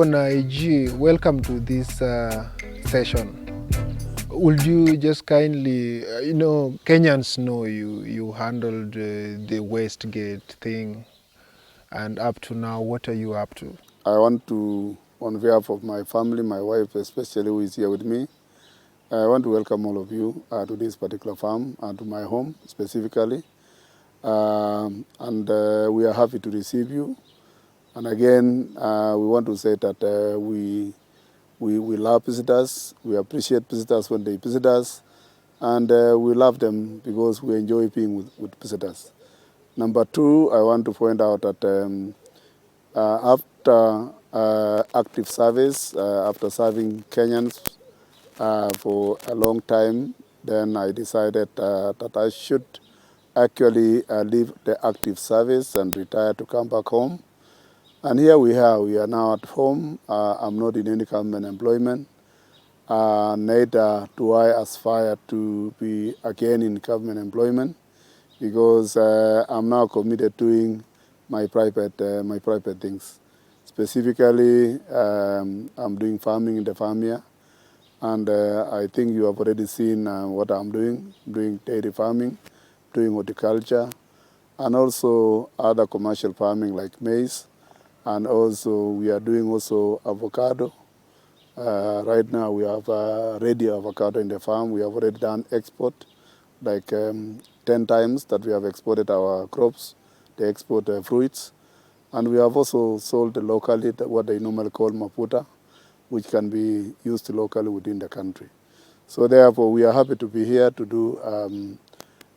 Bwana IG, welcome to this session. Would you just kindly, Kenyans know you handled the Westgate thing, and up to now, what are you up to? I want to, on behalf of my family, my wife especially, who is here with me, I want to welcome all of you to this particular farm and to my home specifically. We are happy to receive you. And again, we want to say that we love visitors. We appreciate visitors when they visit us. And we love them because we enjoy being with visitors. Number two, I want to point out that after active service, after serving Kenyans for a long time, then I decided that I should actually leave the active service and retire to come back home. And here we are now at home. I'm not in any government employment. Neither do I aspire to be again in government employment because I'm now committed to doing my private things. Specifically, I'm doing farming in the farm here. And I think you have already seen what I'm doing dairy farming, doing horticulture, and also other commercial farming like maize. And also we are doing also avocado. Right now we have ready avocado in the farm. We have already done export, like 10 times that we have exported our crops, the export fruits. And we have also sold locally what they normally call mafuta, which can be used locally within the country. So therefore, we are happy to be here to do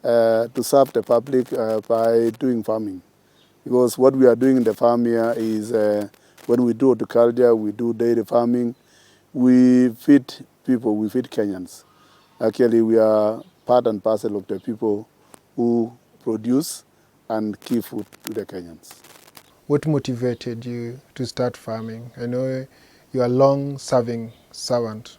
to serve the public by doing farming. Because what we are doing in the farm here is when we do horticulture, we do dairy farming, we feed people, we feed Kenyans. Actually, we are part and parcel of the people who produce and give food to the Kenyans. What motivated you to start farming? I know you are a long-serving servant,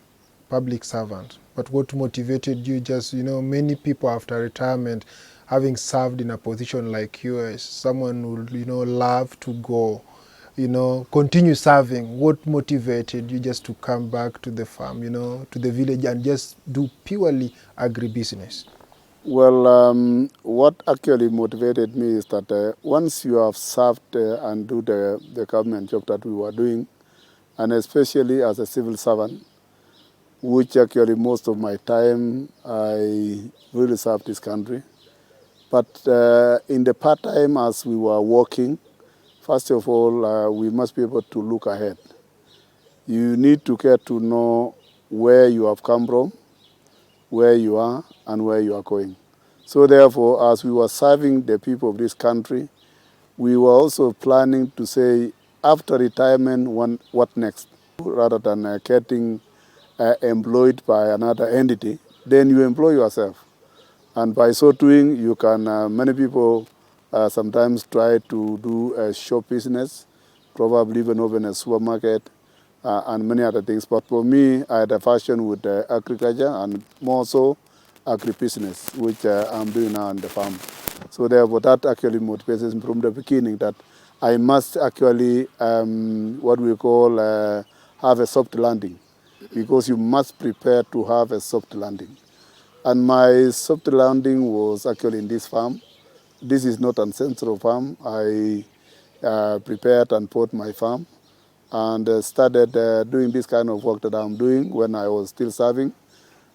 public servant, but what motivated you? Just, many people after retirement, having served in a position like yours, someone would, love to go, continue serving. What motivated you just to come back to the farm, to the village and just do purely agribusiness? Well, what actually motivated me is that once you have served and do the government job that we were doing, and especially as a civil servant, which actually most of my time I really served this country. But in the part-time as we were working, first of all, we must be able to look ahead. You need to get to know where you have come from, where you are, and where you are going. So therefore, as we were serving the people of this country, we were also planning to say, after retirement, what next? Rather than getting employed by another entity, then you employ yourself. And by so doing, you can, many people sometimes try to do a shop business, probably even open a supermarket and many other things. But for me, I had a passion with agriculture and more so agribusiness, which I'm doing now on the farm. So therefore, that actually motivates me from the beginning that I must actually, what we call, have a soft landing, because you must prepare to have a soft landing. And my soft landing was actually in this farm. This is not an ancestral farm. I prepared and bought my farm and started doing this kind of work that I'm doing when I was still serving.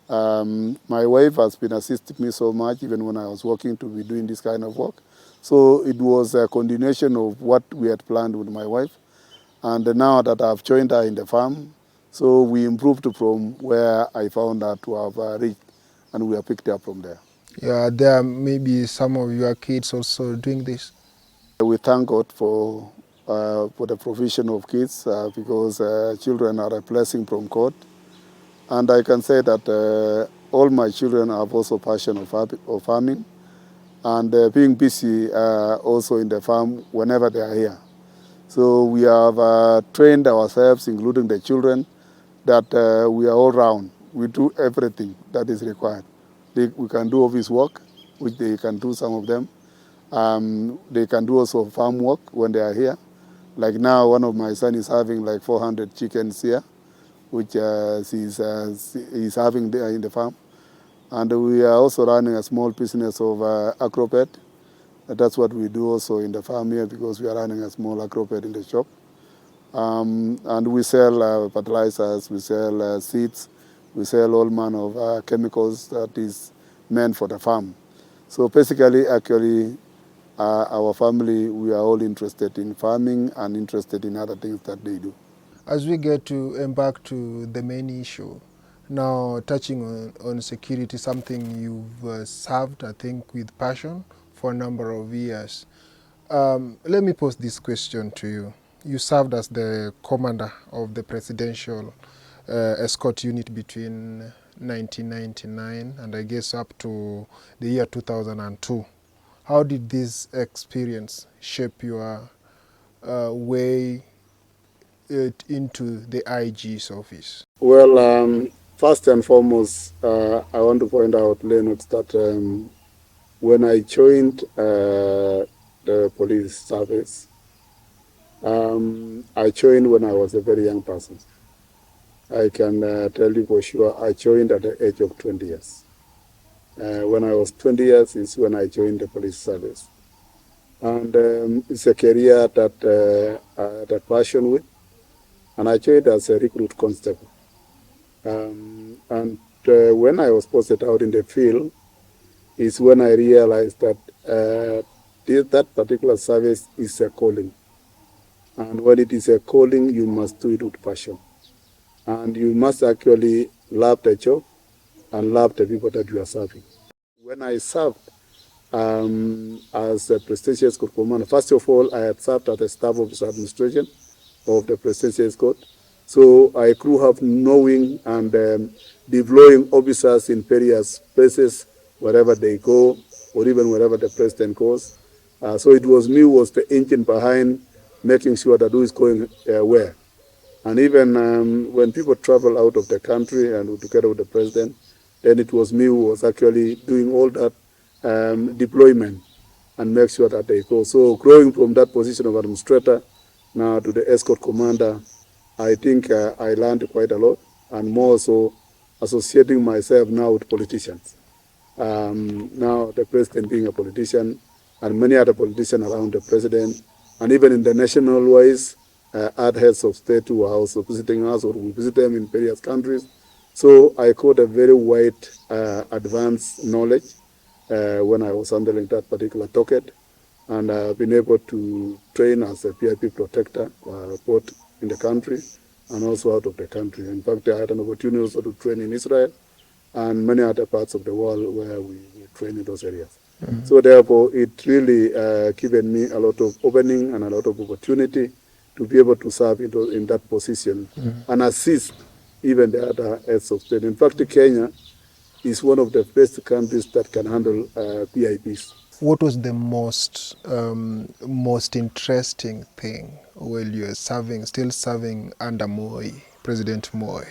My wife has been assisting me so much, even when I was working, to be doing this kind of work. So it was a continuation of what we had planned with my wife. And now that I've joined her in the farm, so we improved from where I found her to have reached. And we are picked up from there. Yeah, there may be some of your kids also doing this. We thank God for the provision of kids because children are a blessing from God. And I can say that all my children have also passion of farming and being busy also in the farm whenever they are here. So we have trained ourselves, including the children, that we are all round. We do everything that is required. We can do office work, which they can do, some of them. They can do also farm work when they are here. Like now, one of my sons is having like 400 chickens here, which he's having in the farm. And we are also running a small business of acropet. That's what we do also in the farm here, because we are running a small acropet in the shop. And we sell fertilizers, we sell seeds, we sell all manner of chemicals that is meant for the farm. So basically, actually, our family, we are all interested in farming and interested in other things that they do. As we get to embark to the main issue, now touching on security, something you've served, I think, with passion for a number of years. Let me pose this question to you. You served as the commander of the presidential escort unit between 1999 and I guess up to the year 2002. How did this experience shape your way into the IG's office? Well, first and foremost, I want to point out, Leonard, that when I joined the police service, I joined when I was a very young person. I can tell you for sure, I joined at the age of 20 years. When I was 20 years is when I joined the police service. And it's a career that passion with. And I joined as a recruit constable. And when I was posted out in the field is when I realized that that particular service is a calling. And when it is a calling, you must do it with passion. And you must actually love the job and love the people that you are serving. When I served as a presidential escort commander, first of all, I had served as the staff officer administration of the presidential escort. So I grew up knowing and deploying officers in various places, wherever they go, or even wherever the president goes. So it was me who was the engine behind making sure that who is going where. And even when people travel out of the country and together with the president, then it was me who was actually doing all that deployment and make sure that they go. So growing from that position of administrator now to the escort commander, I think I learned quite a lot, and more so associating myself now with politicians. Now the president being a politician, and many other politicians around the president, and even in the national wise, other heads of state who are also visiting us, or we visit them in various countries. So I got a very wide advanced knowledge when I was handling that particular docket, and I've been able to train as a PIP protector both in the country and also out of the country. In fact, I had an opportunity also to train in Israel and many other parts of the world where we train in those areas. Mm-hmm. So therefore, it really given me a lot of opening and a lot of opportunity to be able to serve in that position and assist even the other heads of state. In fact, Kenya is one of the best countries that can handle PIPs. What was the most interesting thing while you were still serving under President Mwole?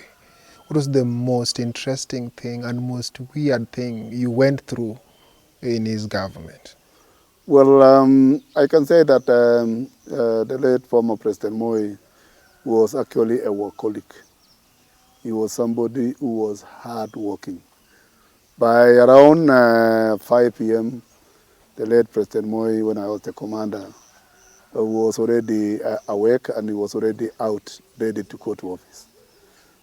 What was the most interesting thing and most weird thing you went through in his government? Well, I can say that the late former President Mwole was actually a workaholic. He was somebody who was hard-working. By around 5 p.m., the late President Mwole, when I was the commander, was already awake and he was already out, ready to go to office.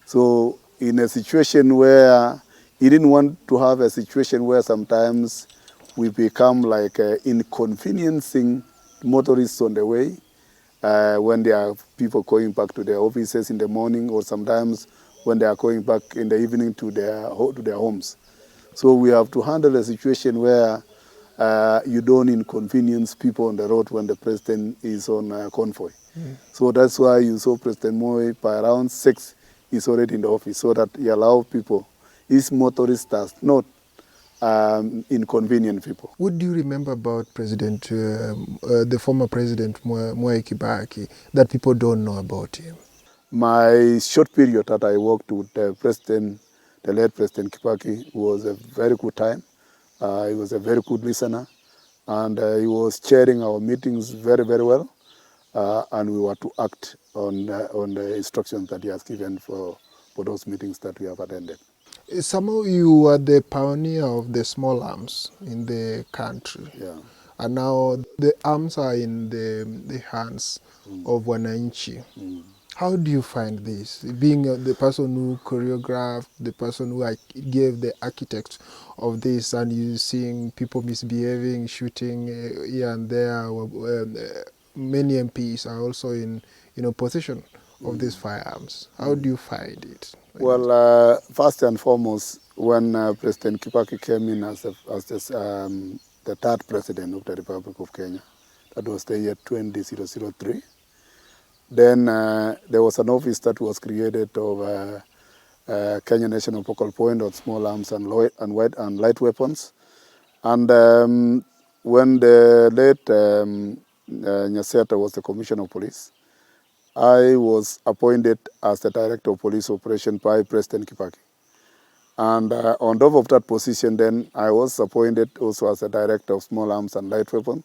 So in a situation where he didn't want to have a situation where sometimes we become like inconveniencing motorists on the way when there are people going back to their offices in the morning, or sometimes when they are going back in the evening to their homes. So we have to handle a situation where you don't inconvenience people on the road when the president is on convoy. So that's why you saw President Mwole by around 6, he's already in the office, so that he allows people, his motorists does not inconvenient people. What do you remember about the former President Mwole Kimaiyo that people don't know about him? My short period that I worked with the late President Kibaki, was a very good time. He was a very good listener, and he was chairing our meetings very, very well. and we were to act on the instructions that he has given for those meetings that we have attended. Somehow you were the pioneer of the small arms in the country. Yeah. And now the arms are in the hands of Wananchi. How do you find this? Being the person who choreographed, the person who gave the architect of this, and you seeing people misbehaving, shooting here and there. Many MPs are also in possession of these firearms. How do you find it? Well, first and foremost, when President Kibaki came in as the third president of the Republic of Kenya, that was the year 2003, then there was an office that was created of Kenya National Focal Point on small arms and light weapons. And when the late Nyaseta was the Commissioner of Police, I was appointed as the Director of Police Operation by President Kibaki. And on top of that position, then I was appointed also as the Director of Small Arms and Light Weapons.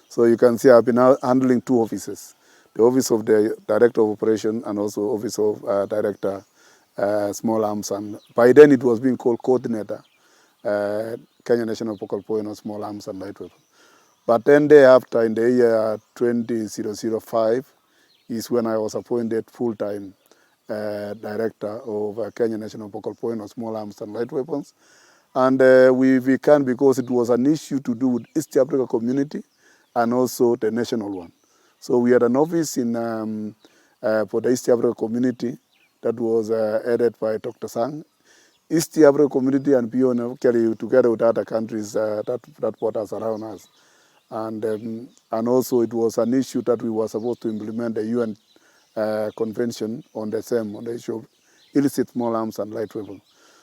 So you can see I've been handling two offices, the Office of the Director of Operation and also Office of Director Small Arms. And by then it was being called Coordinator, Kenya National Focal Point on Small Arms and Light Weapons. But then thereafter, in the year 2005, is when I was appointed full-time director of Kenya National Focal Point on Small Arms and Light Weapons. And we began because it was an issue to do with East Africa community and also the national one. So we had an office in for the East Africa community that was headed by Dr. Sang. East Africa community and beyond, together with other countries that brought us around us. And also it was an issue that we were supposed to implement the UN convention on the issue of illicit small arms and light weapons.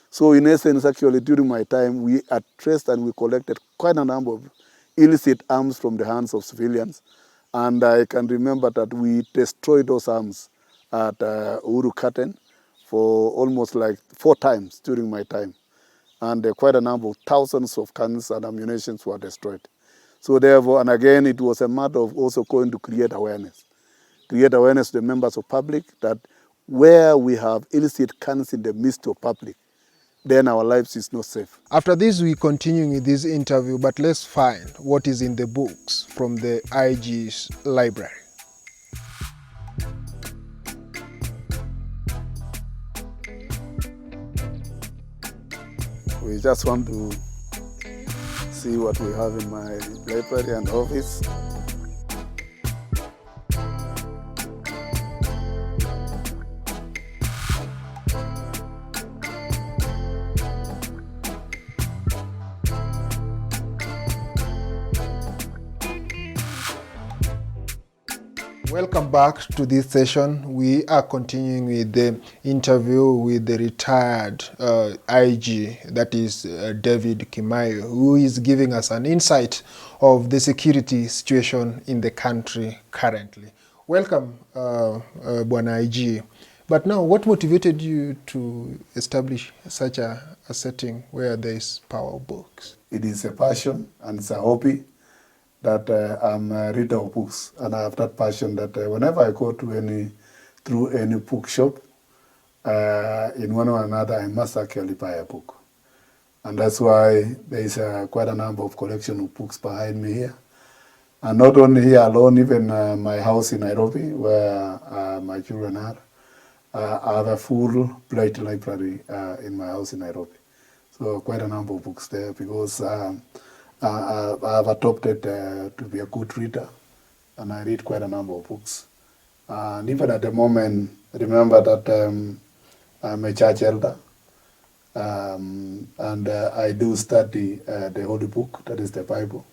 So in essence, actually during my time, we addressed and we collected quite a number of illicit arms from the hands of civilians. And I can remember that we destroyed those arms at Uhuru Curtain for almost like 4 times during my time. And quite a number of thousands of guns and ammunition were destroyed. So therefore, and again, it was a matter of also going to create awareness to the members of public that where we have illicit guns in the midst of public, then our lives is not safe. After this, we continue with this interview, but let's find what is in the books from the IG's library. We just want to see what we have in my library and office. Welcome back to this session. We are continuing with the interview with the retired IG, that is David Kimaiyo, who is giving us an insight of the security situation in the country currently. Welcome, Bwana IG. But now, what motivated you to establish such a setting where there is power of books? It is a passion and it's a hobby that I'm a reader of books, and I have that passion that whenever I go to through any bookshop, in one or another, I must actually buy a book. And that's why there is quite a number of collection of books behind me here. And not only here alone, even my house in Nairobi, where my children are, I have a full-fledged library in my house in Nairobi. So quite a number of books there because I have adopted to be a good reader, and I read quite a number of books. And even at the moment, remember that I'm a church elder, and I do study the Holy Book, that is the Bible.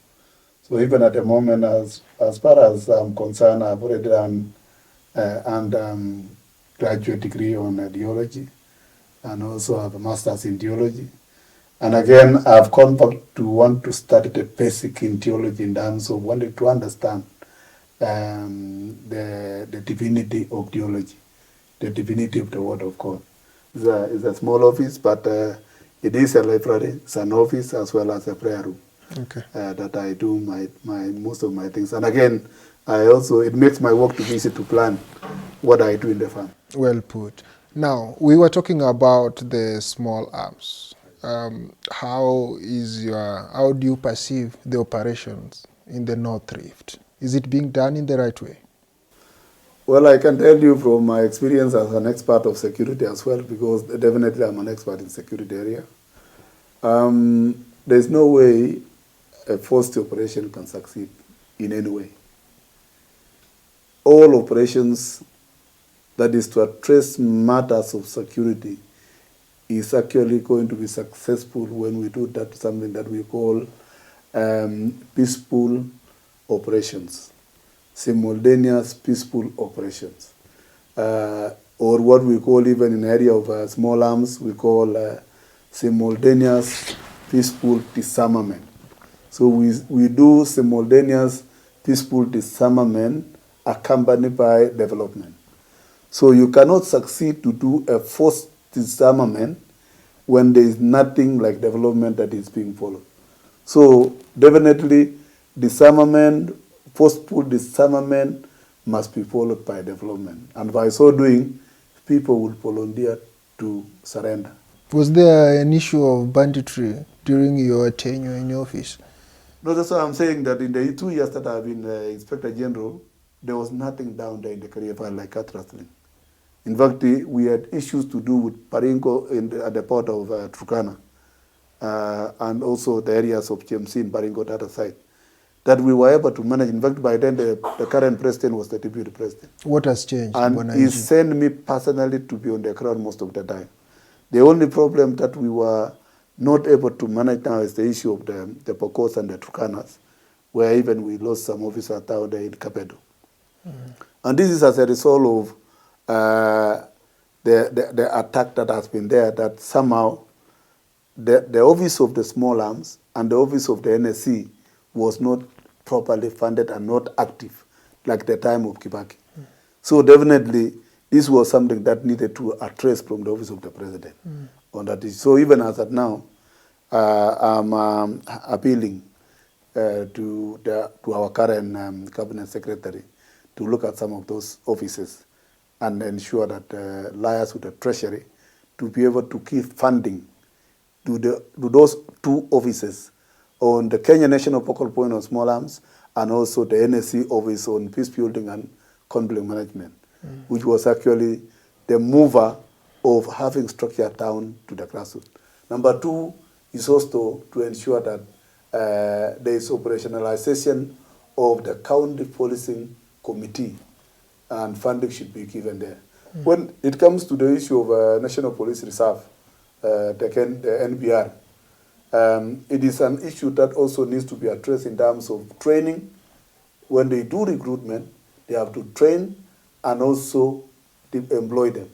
So even at the moment, as far as I'm concerned, I've already done and graduate degree on theology, and also have a master's in theology. And again, I've come back to want to study the basic in theology in terms of wanting to understand the divinity of theology, the divinity of the Word of God. It's a small office, but it is a library, it's an office as well as a prayer room. Okay. That I do my most of my things. And again, it makes my work too easy to plan what I do in the farm. Well put. Now, we were talking about the small arms. How do you perceive the operations in the North Rift? Is it being done in the right way? Well, I can tell you from my experience as an expert of security as well, because definitely I'm an expert in security area. There's no way a forced operation can succeed in any way. All operations that is to address matters of security is actually going to be successful when we do that, something that we call peaceful operations, simultaneous peaceful operations, or what we call, even in the area of small arms, we call simultaneous peaceful disarmament. So we do simultaneous peaceful disarmament accompanied by development. So you cannot succeed to do a forced disarmament when there is nothing like development that is being followed. So definitely disarmament, forceful disarmament must be followed by development. And by so doing, people will volunteer to surrender. Was there an issue of banditry during your tenure in your office? No, that's why I'm saying that in the 2 years that I've been Inspector General, there was nothing down there in the career file like cat rustling. In fact, we had issues to do with Baringo at the port of Turkana, and also the areas of GMC in Baringo, the other side, that we were able to manage. In fact, by then, the current president was the deputy president. What has changed? And he sent me personally to be on the ground most of the time. The only problem that we were not able to manage now is the issue of the Pokos and the Turkanas, where even we lost some officers down there in Kapedo. And this is as a result of the attack that has been there, that somehow the office of the small arms and the office of the NSC was not properly funded and not active like the time of Kibaki. So definitely this was something that needed to address from the office of the president on that issue. So even as at now, I'm appealing to our current cabinet secretary to look at some of those offices and ensure that liaise with the treasury to be able to keep funding to those two offices on the Kenya National Focal Point on Small Arms and also the NSC office on peace building and conflict management, which was actually the mover of having structure down to the grassroots. Number two is also to ensure that there is operationalization of the county policing committee, and funding should be given there. When it comes to the issue of National Police Reserve, the NBR, it is an issue that also needs to be addressed in terms of training. When they do recruitment, they have to train and also employ them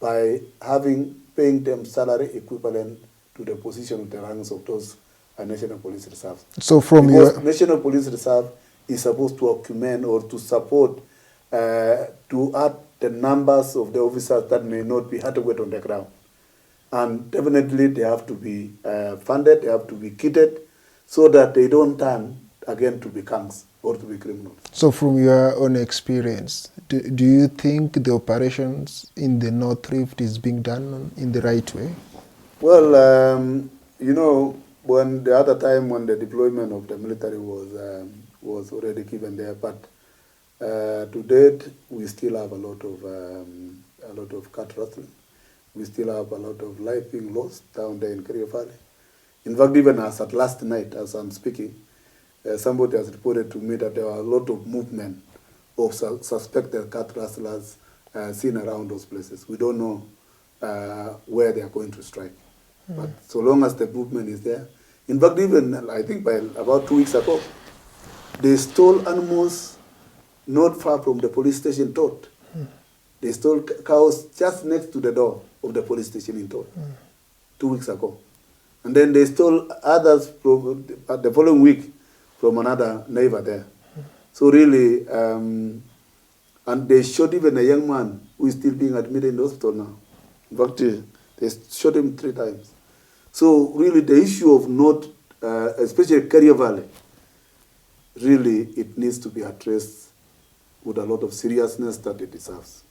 by paying them salary equivalent to the position of the ranks of those National Police Reserves. So from because National Police Reserve is supposed to augment or to support, to add the numbers of the officers that may not be adequate on the ground. And definitely they have to be funded, they have to be kitted, so that they don't turn again to be gangs or to be criminals. So from your own experience, do you think the operations in the North Rift is being done in the right way? Well, you know, when the other time when the deployment of the military was already given there, but to date we still have a lot of cat rustling. We still have a lot of life being lost down there in Kerio Valley. In fact, even as at last night, as I'm speaking, somebody has reported to me that there are a lot of movement of suspected cat rustlers seen around those places. We don't know where they are going to strike. But so long as the movement is there. In fact, even I think by about 2 weeks ago, they stole animals not far from the police station in Tot. They stole cows just next to the door of the police station in Tot 2 weeks ago. And then they stole others from the following week from another neighbor there. So really, and they shot even a young man who is still being admitted in the hospital now. In fact, they shot him 3 times. So really the issue of especially Kerio Valley, really it needs to be addressed with a lot of seriousness that it deserves.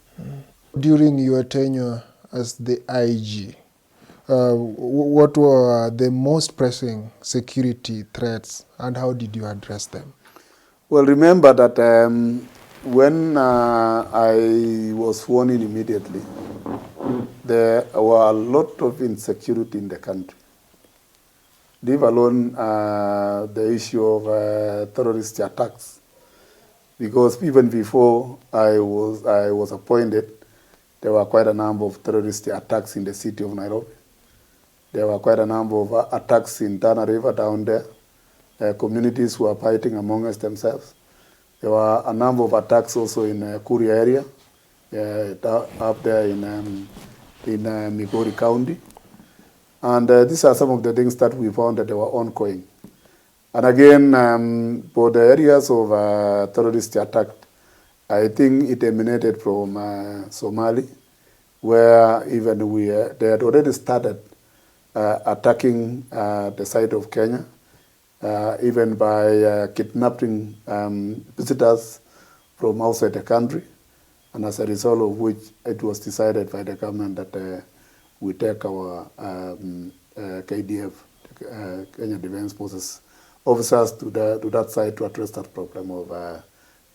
During your tenure as the IG, what were the most pressing security threats and how did you address them? Well, remember that when I was sworn in immediately, there were a lot of insecurity in the country. Leave alone the issue of terrorist attacks, because even before I was appointed, there were quite a number of terrorist attacks in the city of Nairobi. There were quite a number of attacks in Tana River down there. Communities were fighting amongst themselves. There were a number of attacks also in Kuria area, up there in Migori County. And these are some of the things that we found that they were ongoing. And again, for the areas of terrorist attack, I think it emanated from Somali, where even they had already started attacking the side of Kenya, even by kidnapping visitors from outside the country. And as a result of which, it was decided by the government that we take our KDF, Kenya Defense Forces officers to that side to address that problem of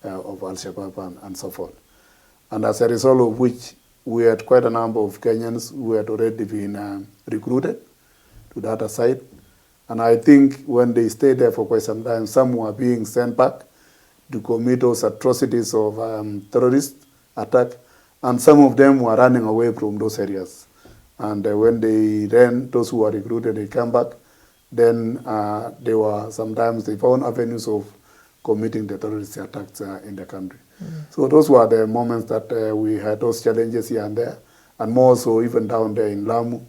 Al-Shabaab and so forth. And as a result of which, we had quite a number of Kenyans who had already been recruited to the other side. And I think when they stayed there for quite some time, some were being sent back to commit those atrocities of terrorist attack, and some of them were running away from those areas. And when they ran, those who were recruited, they come back, then they found avenues of committing the terrorist attacks in the country. So those were the moments that we had those challenges here and there, and more so even down there in Lamu,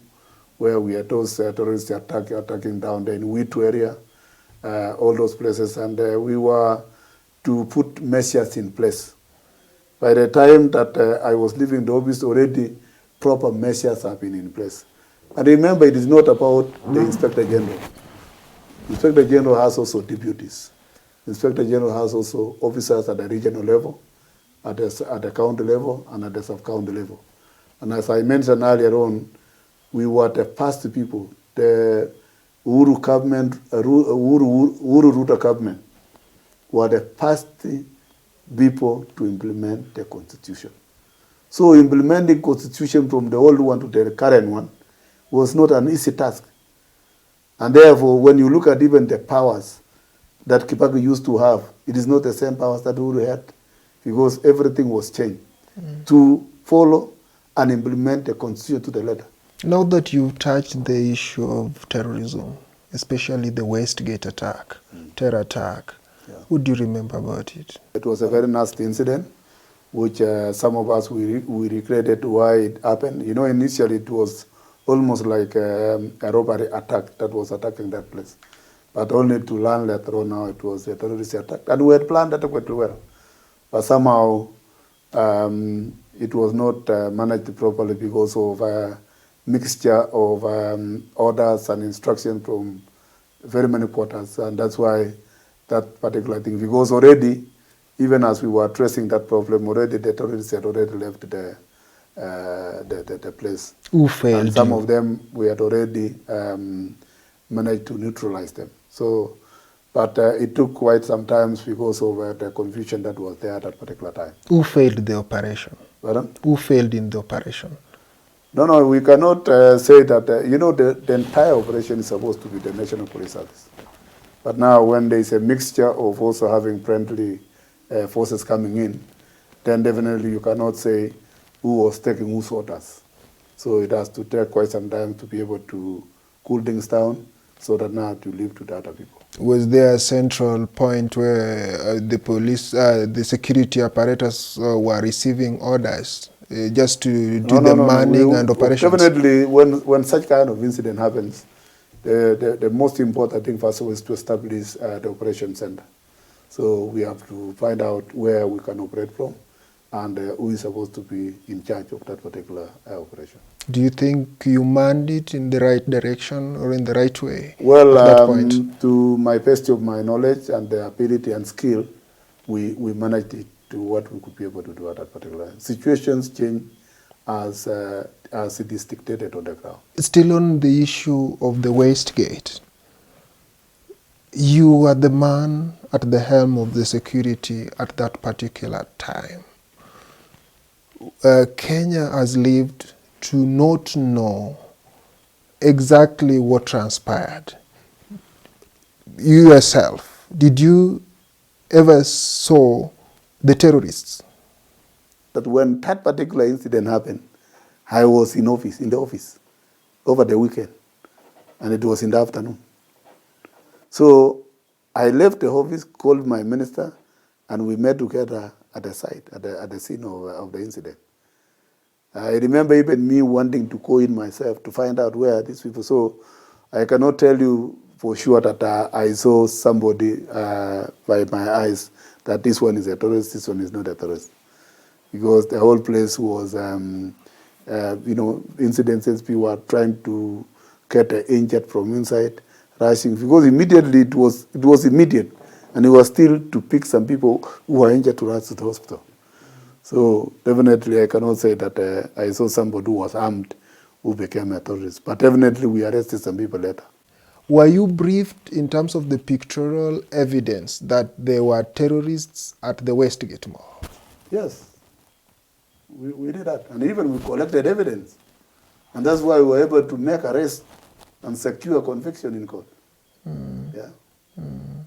where we had those terrorists attacking down there in Witu area, all those places, and we were to put measures in place. By the time that I was leaving the office, already proper measures have been in place. And remember, it is not about the Inspector General. Inspector General has also deputies. Inspector General has also officers at the regional level, at the county level, and at the sub-county level. And as I mentioned earlier on, we were the first people, the Uhuru Ruto government were the first people to implement the Constitution. So implementing Constitution from the old one to the current one was not an easy task. And therefore, when you look at even the powers that Kibaki used to have, it is not the same powers that Uhuru had, because everything was changed to follow and implement the Constitution to the letter. Now that you've touched the issue of terrorism, especially the Westgate attack, terror attack, what do you remember about it? It was a very nasty incident, which some of us, we regretted why it happened. You know, initially it was almost like a robbery attack that was attacking that place. But only to learn later on now it was a terrorist attack. And we had planned that quite well. But somehow it was not managed properly because of a mixture of orders and instructions from very many quarters. And that's why that particular thing, because already, even as we were addressing that problem, already the terrorists had already left the place. Who failed? And some of them, we had already managed to neutralize them. So, but it took quite some time because of the confusion that was there at that particular time. Who failed the operation? Pardon? Who failed in the operation? No, we cannot say that, you know, the entire operation is supposed to be the National Police Service. But now when there is a mixture of also having friendly forces coming in, then definitely you cannot say who was taking whose orders. So it has to take quite some time to be able to cool things down so that now to leave to the other people. Was there a central point where the police, the security apparatus were receiving orders just to do the manning and operations? Definitely, when such kind of incident happens, the most important thing first is to establish the operation center. So we have to find out where we can operate from and who is supposed to be in charge of that particular operation. Do you think you manned it in the right direction or in the right way? Well, at that point? To my best of my knowledge and the ability and skill, we managed it to what we could be able to do at that particular. Situations change as it is dictated on the ground. Still on the issue of the waste gate, you are the man at the helm of the security at that particular time. Kenya has lived to not know exactly what transpired. You yourself, did you ever saw the terrorists? That when that particular incident happened, I was in the office, over the weekend, and it was in the afternoon. So I left the office, called my minister, and we met together at the site, at the scene of the incident. I remember even me wanting to go in myself to find out where these people. So I cannot tell you for sure that I saw somebody by my eyes that this one is a terrorist, this one is not a terrorist, because the whole place was, incidences. People were trying to get injured from inside, rushing, because immediately it was immediate, and it was still to pick some people who were injured to rush to the hospital. So definitely I cannot say that I saw somebody who was armed who became a terrorist, but definitely we arrested some people later. Were you briefed in terms of the pictorial evidence that there were terrorists at the Westgate Mall? Yes, we did that, and even we collected evidence, and that's why we were able to make arrest and secure conviction in court. Yeah.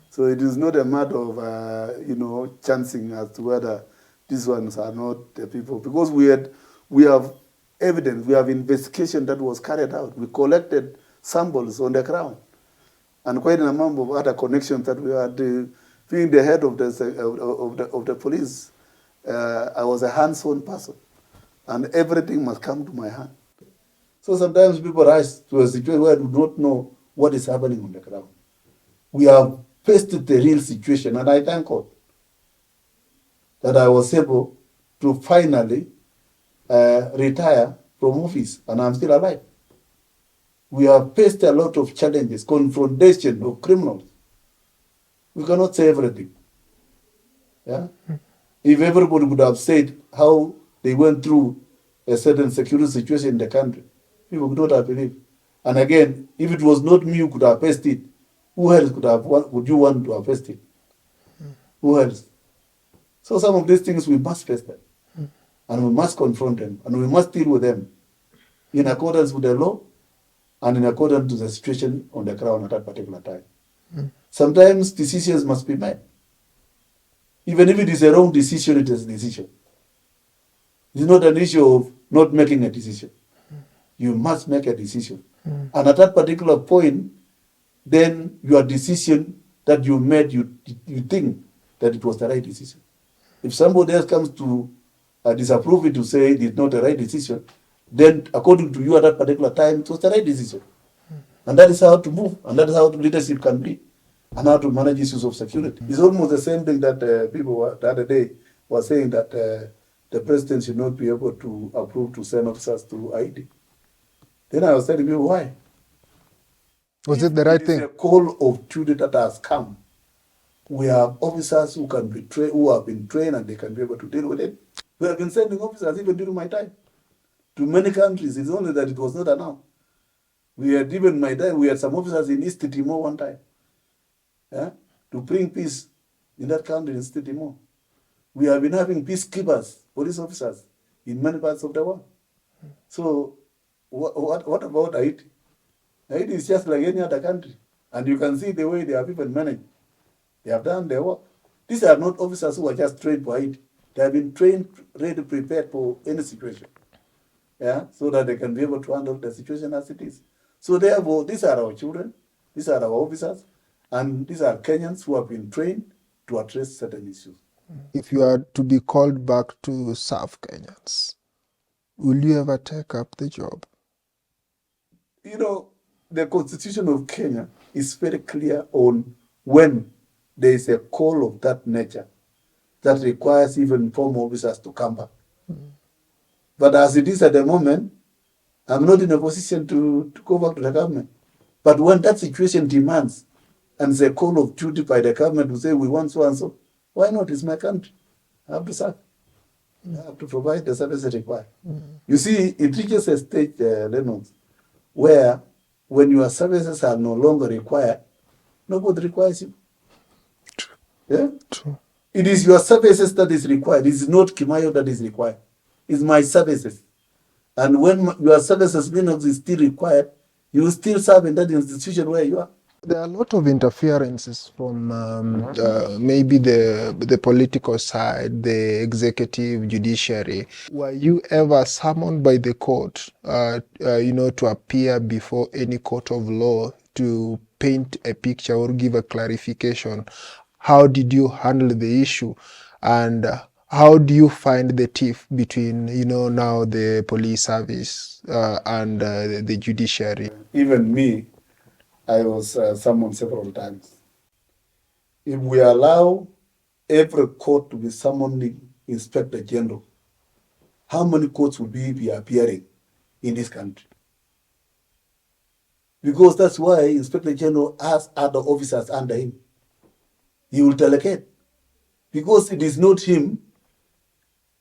So it is not a matter of chancing as to whether these ones are not the people, because we have evidence, we have investigation that was carried out. We collected samples on the ground, and quite a number of other connections that we had. Being the head of the police, I was a hands-on person, and everything must come to my hand. So sometimes people rise to a situation where they do not know what is happening on the ground. We have faced the real situation, and I thank God that I was able to finally retire from office, and I'm still alive. We have faced a lot of challenges, confrontation of criminals. We cannot say everything. Yeah? If everybody would have said how they went through a certain security situation in the country, people would not have believed. And again, if it was not me who could have faced it, who else would you want to have faced it? Who else? So some of these things we must face them, and we must confront them, and we must deal with them in accordance with the law and in accordance to the situation on the ground at that particular time. Sometimes decisions must be made. Even if it is a wrong decision, it is a decision. It's not an issue of not making a decision. You must make a decision. And at that particular point, then your decision that you made, you think that it was the right decision. If somebody else comes to disapprove it, to say it is not the right decision, then according to you at that particular time, it was the right decision. And that is how to move, and that is how leadership can be, and how to manage issues of security. It's almost the same thing that people the other day were saying, that the president should not be able to approve to send officers to ID. Then I was telling people, why? Was it the right thing? It's a call of duty that has come. We have officers who can be who have been trained, and they can be able to deal with it. We have been sending officers even during my time to many countries. It's only that it was not announced. We had even my time. We had some officers in East Timor one time, to bring peace in that country in East Timor. We have been having peacekeepers, police officers, in many parts of the world. So what about Haiti? Haiti is just like any other country, and you can see the way they have even managed. They have done their work. These are not officers who are just trained for Haiti. They have been trained, ready, prepared for any situation, so that they can be able to handle the situation as it is. So therefore, these are our children, these are our officers, and these are Kenyans who have been trained to address certain issues. If you are to be called back to serve Kenyans, will you ever take up the job? The Constitution of Kenya is very clear on when there is a call of that nature that requires even former officers to come back. But as it is at the moment, I'm not in a position to go back to the government. But when that situation demands, and it's a call of duty by the government to say we want so and so, why not? It's my country. I have to serve. I have to provide the services required. You see, it reaches a stage, Lennox, where when your services are no longer required, nobody requires you. Yeah? True. It is your services that is required. It is not Kimaiyo that is required. It's my services. And when your services Lennox is still required, you still serve in that institution where you are. There are a lot of interferences from maybe the political side, the executive, judiciary. Were you ever summoned by the court, to appear before any court of law to paint a picture or give a clarification? How did you handle the issue? And how do you find the tiff between, now the police service and the judiciary? Even me, I was summoned several times. If we allow every court to be summoning Inspector General, how many courts will be appearing in this country? Because that's why Inspector General has other officers under him. He will delegate. Because it is not him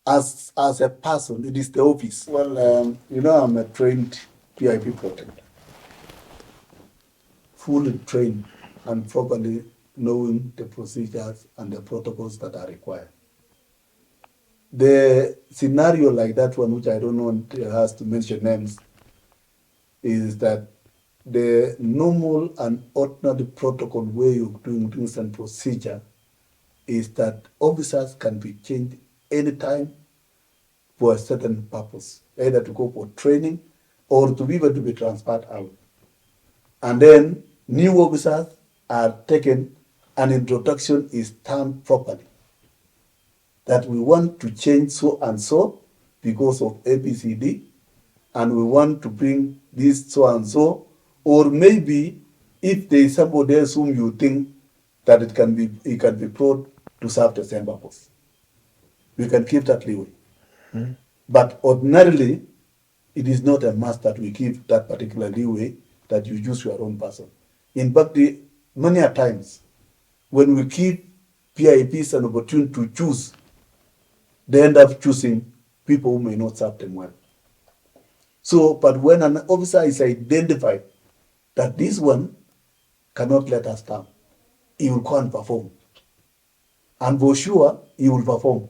as a person, it is the office. Well, I'm a trained PIP protector. Fully trained and properly knowing the procedures and the protocols that are required. The scenario like that one, which I don't want us to mention names, is that the normal and ordinary protocol way of doing things and procedure is that officers can be changed anytime for a certain purpose, either to go for training or to be able to be transferred out. And then new officers are taken and introduction is done properly. That we want to change so and so because of ABCD, and we want to bring this so and so, or maybe if there is somebody else whom you think that it can be brought to serve the same purpose, we can keep that leeway. Mm-hmm. But ordinarily, it is not a must that we give that particular leeway that you choose your own person. In fact, many a times when we give PIPs an opportunity to choose, they end up choosing people who may not serve them well. So, but when an officer is identified that this one cannot let us down, he will go and perform. And for sure, he will perform.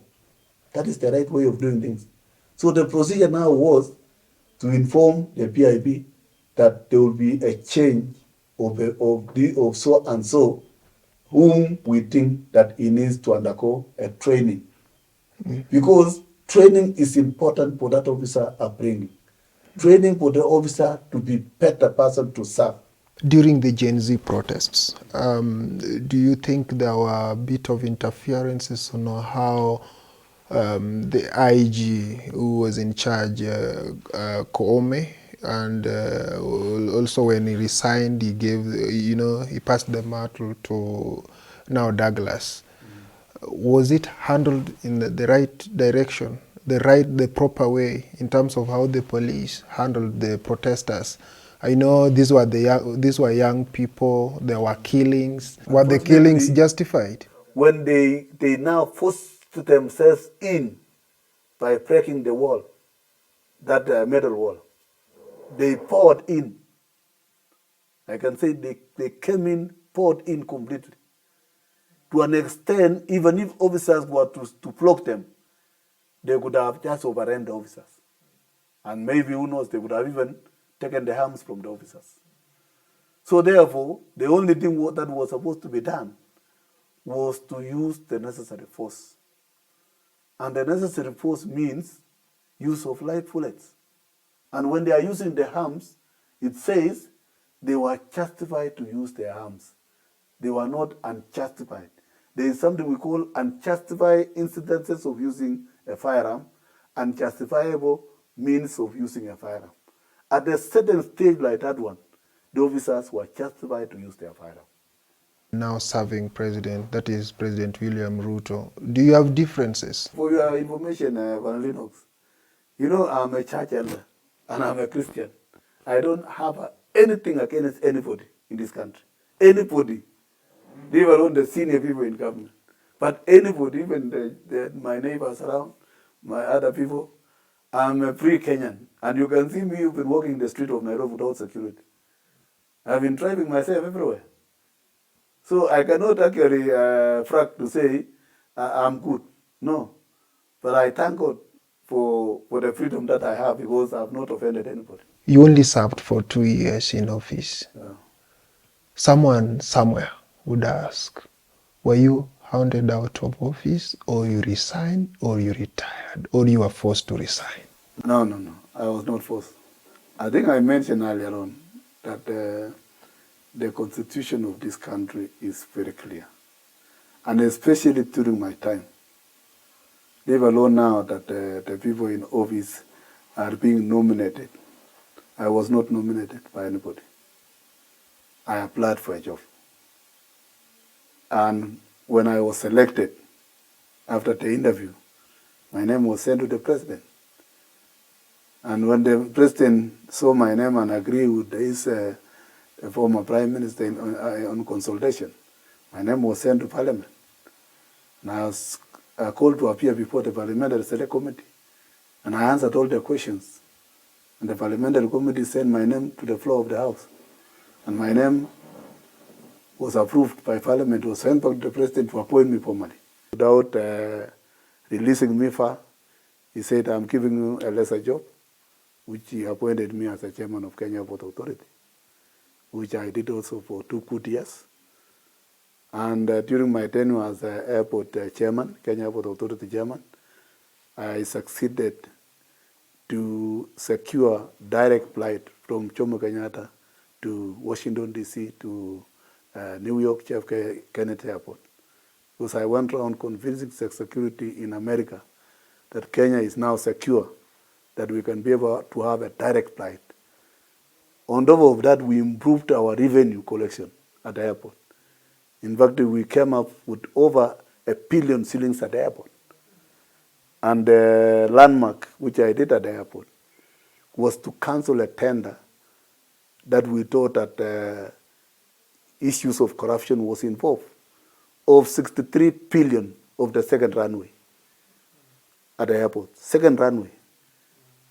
That is the right way of doing things. So the procedure now was to inform the PIP that there will be a change of so and so, whom we think that he needs to undergo a training. Mm. Because training is important for that officer upbringing. Training for the officer to be better person to serve. During the Gen Z protests, do you think there were a bit of interferences on how the IG who was in charge, Koome, and also when he resigned, he gave, he passed the mantle to now Douglas. Was it handled in the right direction, the proper way in terms of how the police handled the protesters? I know these were young people. There were killings. Were the killings justified? When they now forced themselves in by breaking the wall, that metal wall, they poured in. I can say they came in, poured in completely. To an extent, even if officers were to block them, they could have just overrun the officers. And maybe, who knows, they would have even taken the arms from the officers. So therefore, the only thing that was supposed to be done was to use the necessary force. And the necessary force means use of live bullets. And when they are using the arms, it says they were justified to use their arms. They were not unjustified. There is something we call unjustified incidences of using a firearm, unjustifiable means of using a firearm. At a certain stage like that one, the officers were justified to use their firearm. Now serving president, that is President William Ruto, do you have differences? For your information, Van Lennox, I'm a church elder and I'm a Christian. I don't have anything against anybody in this country. Anybody, even on the senior people in government. But anybody, even my neighbors around, my other people, I'm a free Kenyan. And you can see me, you've been walking the street of Nairobi without security. I've been driving myself everywhere. So I cannot actually frag to say I'm good. No. But I thank God for the freedom that I have because I've not offended anybody. You only served for 2 years in office. Yeah. Someone somewhere would ask, were you hounded out of office, or you resigned, or you retired, or you were forced to resign? No. I was not forced. I think I mentioned earlier on that the constitution of this country is very clear. And especially during my time. Leave alone now that the people in office are being nominated. I was not nominated by anybody. I applied for a job. And when I was selected, after the interview, my name was sent to the president. And when the president saw my name and agreed with this former prime minister on consultation, my name was sent to parliament. And I was called to appear before the parliamentary select committee. And I answered all the questions. And the parliamentary committee sent my name to the floor of the house. And my name was approved by parliament, was sent back to the president to appoint me formally. Without releasing me far, he said, I'm giving you a lesser job, which he appointed me as a chairman of Kenya Airport Authority, which I did also for 2 good years. And during my tenure as airport chairman, Kenya Airport Authority chairman, I succeeded to secure direct flight from Jomo Kenyatta to Washington, D.C., to New York JFK Kennedy Airport. Because I went around convincing security in America that Kenya is now secure, that we can be able to have a direct flight. On top of that, we improved our revenue collection at the airport. In fact, we came up with over 1 billion shillings at the airport. And the landmark, which I did at the airport, was to cancel a tender that we thought that issues of corruption was involved, of 63 billion of the second runway at the airport. Second runway.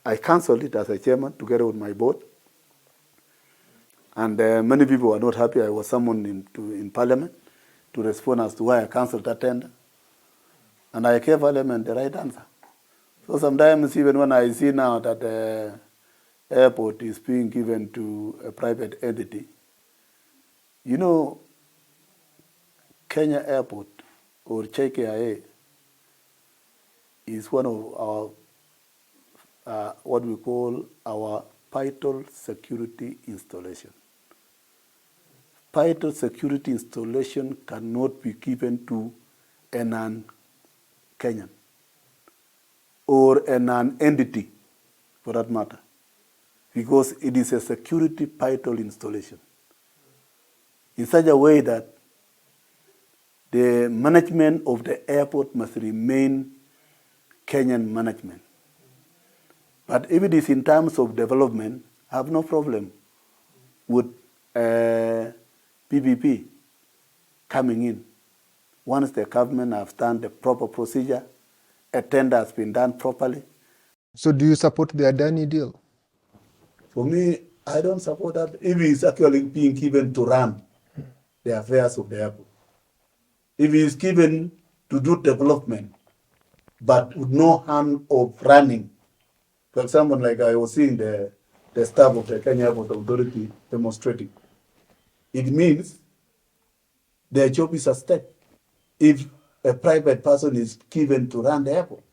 I cancelled it as a chairman together with my board. And many people were not happy. I was summoned in parliament to respond as to why I cancelled that tender. And I gave parliament the right answer. So sometimes even when I see now that the airport is being given to a private entity, you know, Kenya Airport, or KIA, is one of our, what we call our vital security installation. Vital security installation cannot be given to a non-Kenyan or a non-entity, for that matter, because it is a security vital installation in such a way that the management of the airport must remain Kenyan management. But if it is in terms of development, I have no problem with PPP coming in. Once the government has done the proper procedure, a tender has been done properly. So do you support the Adani deal? For me, I don't support that if it's actually being given to run the affairs of the airport. If it's given to do development, but with no harm of running. For example, like I was seeing the staff of the Kenya Airport Authority demonstrating. It means their job is at stake. If a private person is given to run the airport,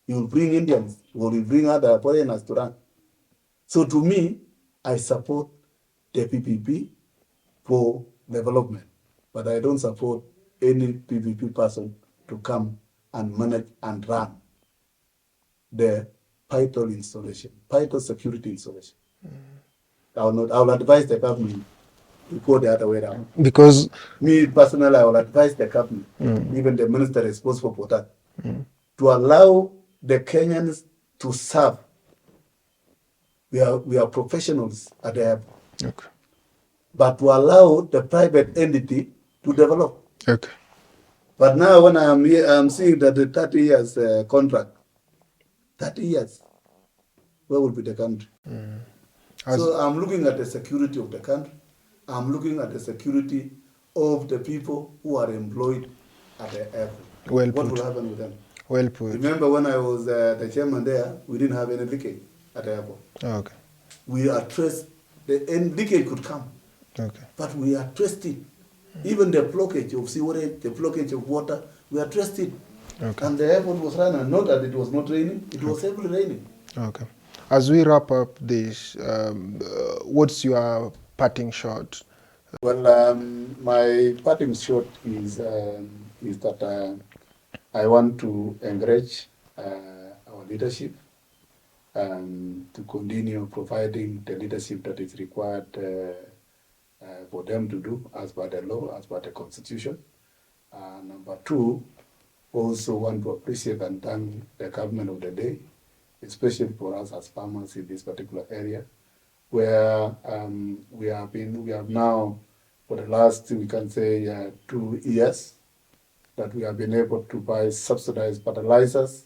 he will bring Indians or he will bring other foreigners to run. So to me, I support the PPP for development, but I don't support any PPP person to come and manage and run the vital installation, vital security installation. I will advise the government to go the other way around. Because me personally, I will advise the government, even the minister responsible for that, to allow the Kenyans to serve. We are professionals at the airport. okay. But to allow the private entity to develop. Okay. But now when I'm seeing that the 30 years contract, 30 years, where will be the country? So I'm looking at the security of the country. I'm looking at the security of the people who are employed at the airport. Well What put. will happen with them? Well put. Remember when I was the chairman there, we didn't have any leakage at the airport. Okay. We addressed, any leakage could come, Okay. but we addressed it. Even the blockage of sewerage, the blockage of water, we addressed it. Okay. And the airport was running. Not that it was not raining, it was heavily raining. Okay. As we wrap up this, what's your parting shot? Well, my parting shot is that I want to encourage our leadership to continue providing the leadership that is required for them to do as per the law, as per the constitution. Number two, also want to appreciate and thank the government of the day, especially for us as farmers in this particular area, where we have now, for the last, we can say, 2 years, that we have been able to buy subsidized fertilizers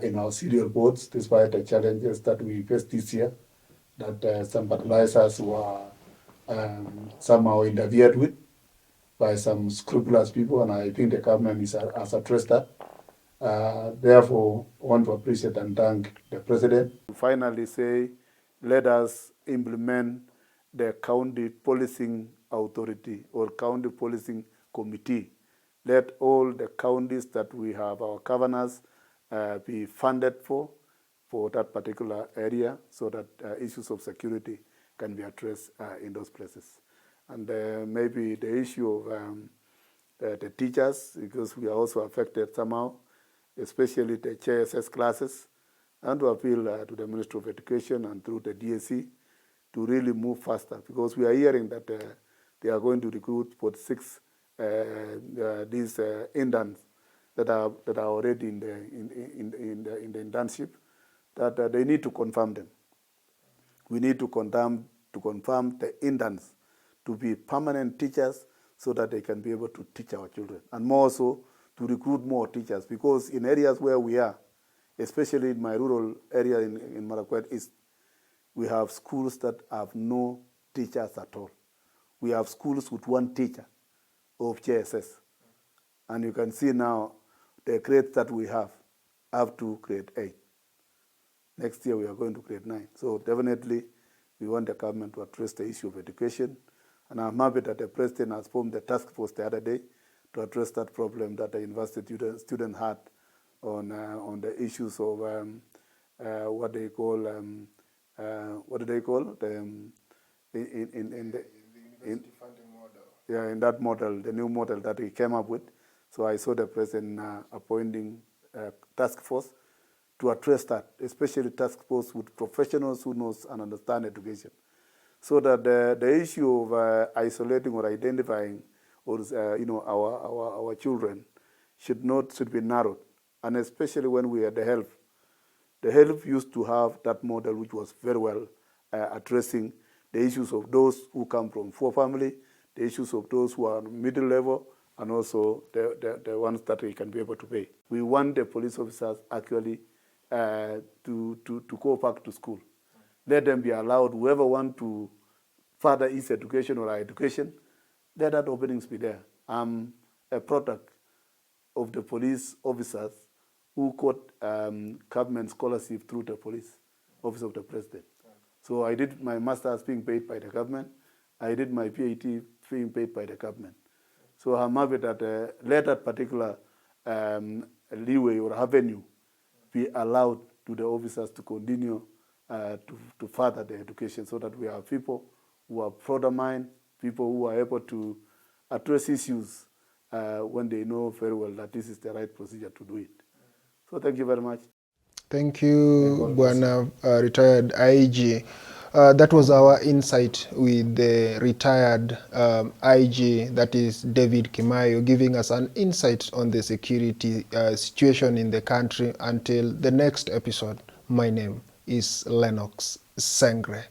in our cereal boards, despite the challenges that we faced this year, that some fertilizers were somehow interfered with by some scrupulous people, and I think the government has addressed that. Therefore, I want to appreciate and thank the President. Finally say, let us implement the county policing authority or county policing committee. Let all the counties that we have our governors be funded for that particular area, so that issues of security can be addressed in those places. And maybe the issue of the teachers, because we are also affected somehow, especially the JSS classes, and to appeal to the Ministry of Education and through the DSC to really move faster, because we are hearing that they are going to recruit 46 these interns that are already in the internship, that they need to confirm them. We need to confirm the interns to be permanent teachers, so that they can be able to teach our children, and more so to recruit more teachers, because in areas where we are, especially in my rural area in Marakwet East, we have schools that have no teachers at all. We have schools with one teacher of JSS. And you can see now the grades that we have up to grade 8. Next year we are going to grade 9. So definitely we want the government to address the issue of education. And I'm happy that the President has formed the task force the other day to address that problem that the university student had on the issues of what do they call the university funding model. Yeah, in that model, the new model that he came up with. So I saw the President appointing a task force to address that, especially task force with professionals who knows and understand education, so that the issue of isolating or identifying or our children should be narrowed, and especially when we are the health. The health used to have that model which was very well addressing the issues of those who come from poor family, the issues of those who are middle level, and also the ones that we can be able to pay. We want the police officers actually to go back to school. Let them be allowed, whoever want to further his education or our education, let that openings be there. I'm a product of the police officers who got government scholarship through the police office of the President. So I did my master's being paid by the government. I did my PhD being paid by the government. So I'm happy that let that particular leeway or avenue be allowed to the officers to continue to further the education, so that we have people who are broader mind, people who are able to address issues when they know very well that this is the right procedure to do it. So thank you very much. Thank you, Bwana retired IG. That was our insight with the retired IG, that is David Kimaiyo, giving us an insight on the security situation in the country. Until the next episode, my name is Lennox Sengre.